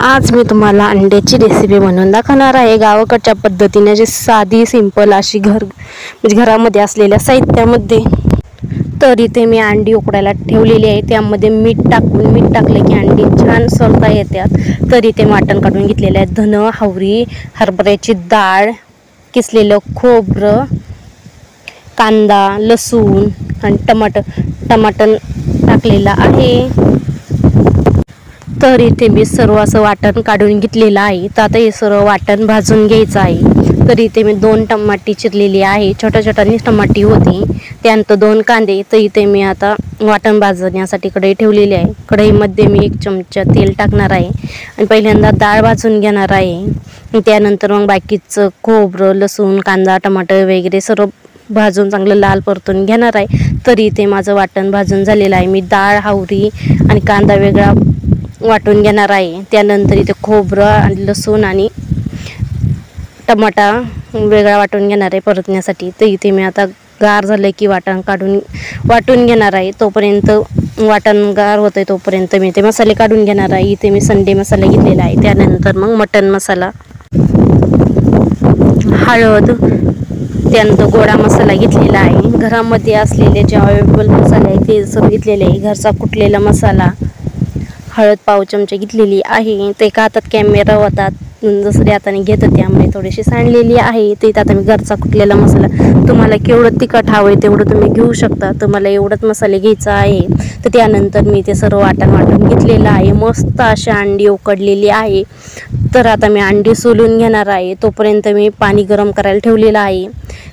आज मी तुम्हाला अंड्याची रेसिपी बनवून दाखवणार आहे। गावाकडच्या पद्धतीने जी साधी सिंपल अशी म्हणजे घरामध्ये असलेल्या साहित्यामध्ये। तर इथे मी अंडी उकडायला ठेवलेली आहे। त्यामध्ये मीठ टाकलं की अंडी छान सोलता येतात। तर इथे वाटण काढून घेतलेले आहे। धन, हवरी, हरभऱ्याची डाळ, किसलेलं खोबरं, कांदा, लसूण आणि टमाटर टाकलेला आहे। तर इथे मी सर्व असं वाटण काढून घेतलेलं आहे। तर आता हे सर्व वाटण भाजून घ्यायचं आहे। तर इथे मी 2 टमाटी चिरलेली आहे। छोट्या टमाटी होती। त्यानंतर 2 कांदे। तर इथे मी आता वाटण भाजण्यासाठी कढई ठेवलेली आहे। कढईमध्ये मी 1 चमचा तेल टाकणार आहे आणि पहिल्यांदा डाळ भाजून घेणार आहे। त्यानंतर मग बाकीचं खोबरं, लसूण, कांदा, टमाटर वगैरे सर्व भाजून चांगलं लाल परतून घेणार आहे। तर इथे माझं वाटण भाजून झालेलं आहे। मी डाळ, हवरी आणि कांदा वेगळा वाटून घेणार आहे। त्यानंतर इथे खोबरं आणि लसूण आणि टमाटा वेगळा वाटून घेणार आहे परतण्यासाठी। तर इथे मी आता गार झालं की वाटून घेणार आहे। तोपर्यंत वाटण गार होतंय तोपर्यंत मी ते मसाले काढून घेणार आहे। इथे मी संडे मसाला घेतलेला आहे। त्यानंतर मग मटन मसाला, हळद, त्यानंतर गोडा मसाला घेतलेला आहे। घरामध्ये असलेले जे अवेलेबल मसाले आहेत ते सर्व घेतलेले आहे। घरचा कुटलेला मसाला, हळद पाव चमचे घेतलेली आहे। ते एका हातात कॅमेरा होता, दुसऱ्या हाताने घेत त्यामुळे थोडीशी सांडलेली आहे। ते आता मी घरचा कुटलेला मसाला, तुम्हाला केवढं तिखट हवंय तेवढं तुम्ही घेऊ शकता। तर मला एवढंच मसाले घ्यायचा आहे। तर त्यानंतर मी ते सर्व वाटून घेतलेलं आहे। मस्त अशी अंडी उकडलेली आहे। तर आता मी अंडी सोलून घेणार आहे। तोपर्यंत मी पाणी गरम करायला ठेवलेलं आहे।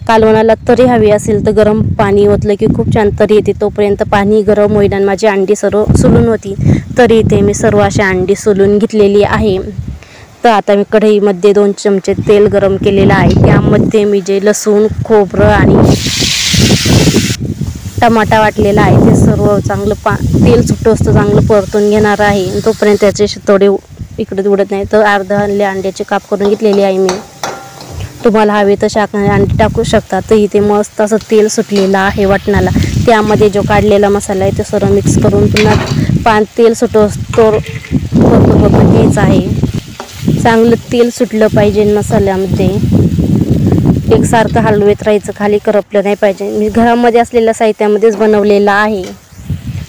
कालवणाला तरी हवी असेल तर गरम पाणी ओतलं की खूप छान तरी येते। तोपर्यंत पाणी गरम होईल आणि माझी अंडी सर्व सोलून होती। तरी इथे मी सर्व अशी अंडी सोलून घेतलेली आहे। तर आता मी कढईमध्ये 2 चमचे तेल गरम केलेलं आहे। त्यामध्ये मी जे लसूण, खोबरं आणि टमाटा वाटलेला आहे ते सर्व चांगलं तेल सुटोस्त चांगलं परतून घेणार आहे। तोपर्यंत त्याचे थोडे इकडे उडत नाही। तर अर्धा अंड्याचे काप करून घेतलेले आहे मी। तुम्हाला हवे तर अंडी टाकू शकता। तर इथे मस्त असं तेल सुटलेलं आहे वाटणाला। त्यामध्ये जो काढलेला मसाला आहे तो सर्व मिक्स करून पुन्हा तेल सुटोस्तोवर परतून घ्यायचं आहे। चांगलं तेल सुटलं पाहिजे मसाल्यामध्ये, एकसारखं हलवत राहायचं, खाली करपलं नाही पाहिजे। मी घरामध्ये असलेल्या साहित्यामध्येच बनवलेलं आहे।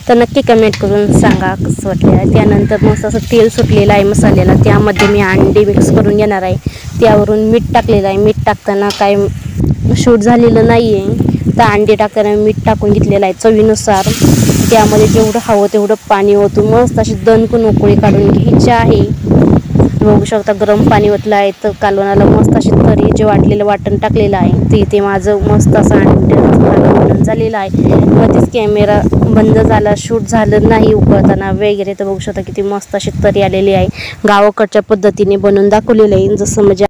तर नक्की कमेंट करून सांगा कसं वाटलं आहे। त्यानंतर मस्त असं तेल सुटलेलं आहे मसाल्याला। त्यामध्ये मी अंडी मिक्स करून घेणार आहे। त्यावरून मीठ टाकलेलं आहे। मीठ टाकताना काय शूट झालेलं नाही आहे। तर अंडी टाकताना मीठ टाकून घेतलेलं आहे चवीनुसार। त्यामध्ये जेवढं हवं तेवढं पाणी ओतून मस्त अशी दणकून उकळी काढून घ्यायची आहे। बघू शकता गरम पाणी ओतलं आहे। तर कालवणाला मस्त अशी तरी जे वाटलेलं वाटण टाकलेलं आहे। तर इथे माझं मस्त असं अंड्याचं बनवून झालेलं आहे। मध्येच कॅमेरा बंद झाला, शूट झालं नाही उकळताना वगैरे। तर बघू शकता किती मस्त अशी तरी आलेली आहे। गावाकडच्या पद्धतीने बनवून दाखवलेलं आहे जसं म्हणजे